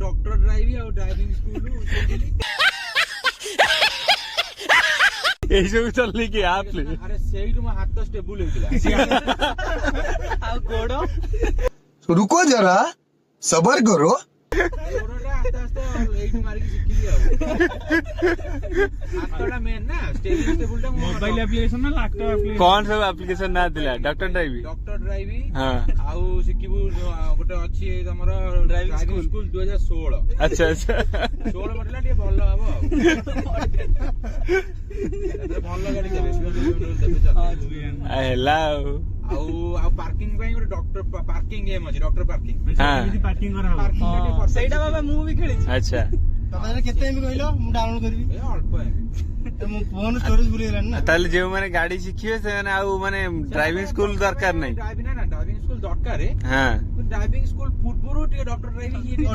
doctor driving और driving school এই সব চললি কি আপনি আরে সেইটু মো হাত স্টেবল হইছিলা আর গোড় रुको जरा सबर करो গোড়টা আস্তে আস্তে এইটু মারি শিখিলি আর হাতটা মেন না স্টেবলটা मोबाइल एप्लीकेशन ना लैपटॉप एप्लीकेशन कौन सब एप्लीकेशन ना दिला डॉक्टर ड्राइविंग डॉक्टर ड्राइविंग हाँ ଆଉ ଶିଖିବୁ ଗୋଟେ ଅଛି ତମର ଡ୍ରାଇଭିଂ ସ୍କୁଲ 2016 अच्छा अच्छा 16 ମଡେଲ ଟିକେ ଭଲ ହବ ଆଉ ଏଥିରେ ଭଲ ଗାଡି ଚଲେଇବ ଦେବେ ହେଲା ଆଉ ଆଉ ପାର୍କିଂ ପାଇଁ ଗୋଟେ ଡକ୍ଟର ପାର୍କିଂ ଗେମ୍ ଅଛି ଡକ୍ଟର ପାର୍କିଂ हाँ पार्किंग करा हो ପାର୍କିଂ ସେଇଟା ବାବା ମୁଁ ବି ଖେଳିଛି अच्छा केते एमबी कहलो मु डाउनलोड करबी ଏ ଅଳ୍ପ ଏମବି मु फोन स्टोरेज भूली गेलान ना ताले जो माने गाड़ी शिखिए से माने आउ माने ड्राइविंग स्कूल दरकार नहीं ଡ୍ରାଇଭିଂ ନା ଡ୍ରାଇଭିଂ ସ୍କୁଲ ଦରକାର हाँ ଡ୍ରାଇଭିଂ ସ୍କୁଲ ପୂର୍ବରୁ ଟିକେ ଡକ୍ଟର ଡ୍ରାଇଭିଂ